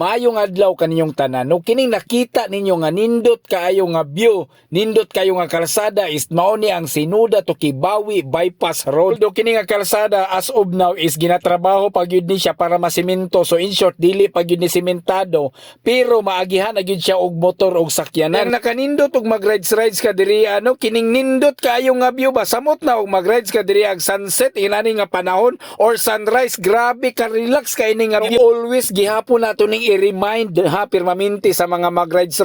Maayong adlaw kaninyong tanan. No kining nakita ninyo nga nindot kaayo nga view, nindot kayo nga kalsada is mao ni ang Sinuda to Kibawi Bypass Road. Do kini nga kalsada as of now is ginatrabaho pag yun ni siya para masimento. So in short dili pag yun ni simentado, pero maagihan na gyud siya og motor og sakyanan. Ang nakanindot og mag-rides ka diri ano kining nindot kaayo nga view ba samot na og mag-rides ka diri ag sunset inani nga panahon or sunrise. Grabe ka relax kay ini nga view. Always gihapon nato ning i-remind ha permanente sa mga mag-rides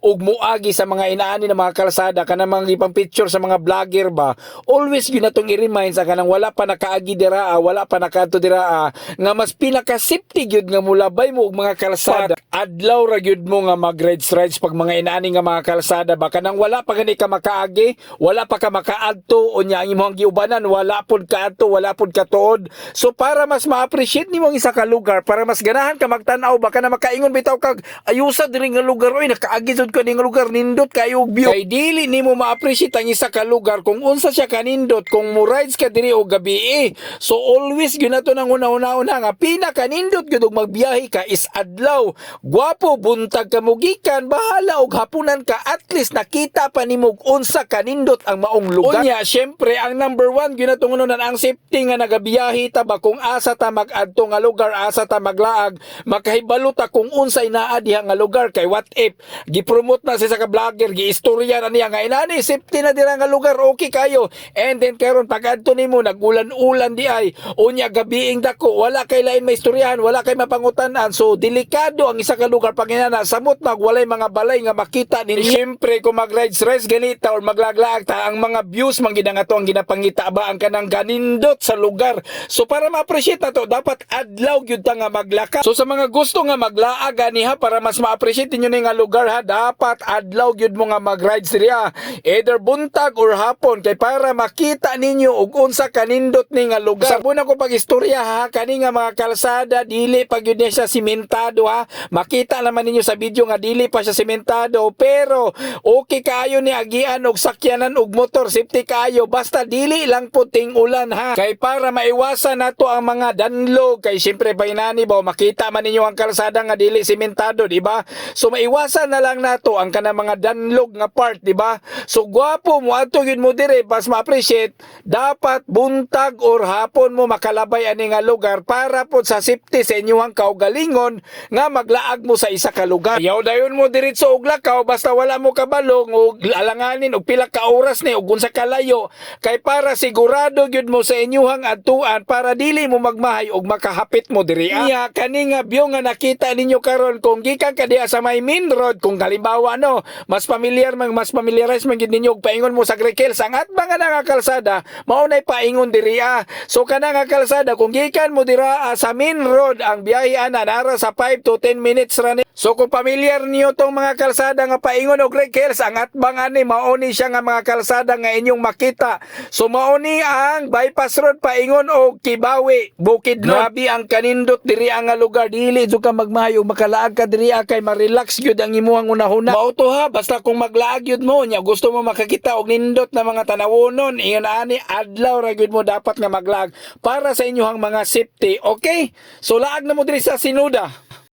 ug muagi sa mga inaani na mga kalsada kanang mga ipang picture sa mga vlogger ba. Always yun natong i-remind sa kanang wala pa nakaagi dira, wala pa nakaadto dira nga mas pinaka safety gyud nga mulabay mo og mga kalsada. Adlaw ra gyud mo nga mag-rides pag mga inaani nga mga kalsada ba kanang wala pa gani ka makaagi, wala pa ka makaadto unya ang imong giubanan wala pud kaadto, wala pud katuod. So para mas ma-appreciate nimo ang isa ka lugar, para mas ganahan ka magtan-aw baka na makaingon bitaw kag ayusa diri nga lugar oy nakaagi jud ko ning lugar nindot kayo og view. Kay dili nimo ma-appreciate ang isa ka lugar kung unsa siya kanindot kung mo rides ka diri og gabi. So always gyud nato nang una-una nga pinaka nindot gyud og magbiyahe ka is adlaw. Gwapo buntag ka mugikan bahala og hapunan ka at least nakita pa nimo unsa kanindot ang maong lugar. Unya syempre ang number 1 gyud nato ngunon ang safety nga nagabiyahe ta ba kung asa ta mag-adto nga lugar, asa ta maglaag, makahibalo ta kung unsay naa diha nga lugar. Kay what if gipromote na sa ka-vlogger giistorya na niya nga inani safety na dira nga lugar okay kayo and then karon pag-adto nimo nagulan-ulan di ay unya gabiing dako wala kay lain may istoryahan, wala kay mapangutan-an. So delikado ang isa ka lugar pag inana samot magwalay mga balay nga makita ninyo. Syempre kung mag-rides ganita or maglaglaag ta ang mga views man gid nga to ang ginapangita ba ang kanang ganindot sa lugar. So para ma-appreciate nato dapat adlaw gyud ta nga maglaka. So sa mga gusto nga maglaag ganiha para mas ma-appreciate niyo ni nga lugar ha, dapat adlaw gyud mo nga mag-rides diriya either buntag or hapon kay para makita ninyo og unsa kanindot ni nga lugar. Sabon ako pag-istorya ha kani nga mga kalsada dili pa gyud siya simentado ha. Makita naman ninyo sa video nga dili pa siya simentado pero okay kayo ni agian og sakyanan og motor, safety kayo basta dili lang puting ulan ha. Kay para maiwasan nato ang mga danlog kay syempre bainani ba makita man ninyo ang kalsada nga dili simentado di ba? So maiwasan na lang nato ang kanang mga danlog nga part di ba? So gwapo mo adto gyud mo dire pas ma-appreciate dapat buntag or hapon mo makalabay ani nga lugar para pod sa safety sa inyong kaugalingon nga maglaag mo sa isa ka lugar. Yaw dayon mo diretso og lakaw basta wala mo kabalong og alanganin og pila ka oras ni og unsa kalayo kay para sigurado gyud mo sa inyong adtuan para dili mo magmahay og makahapit mo diri. Iya kani nga view nga nakita ninyo karon kung gikan ka diha sa may main road kung halimbawa no mas familiarize man gid ninyo og paingon mo sa Grikels ang atbang nga kalsada mao nay paingon diri So kana nga kalsada kung gikan mo dira sa main road ang biyahe ana nara sa 5 to 10 minutes ra ni. So kung familiar niyo tong mga kalsada nga paingon og Grikels ang atbang ani mao ni siya nga mga kalsada nga inyong makita. So mao ni ang bypass road paingon og Kibawi Bukidnon. Grabe ang kanindot diri ang lugar dili jud ka magmahayo makalaag ka diri kay ma-relax gyud ang imuhang unahuna. Mao to ha basta kung maglaag gyud mo nya gusto mo makakita og nindot na mga tanawonon iyon ani adlaw ra gyud mo dapat nga maglaag para sa inyong mga safety. Okay? So laag na mo diri sa Sinuda.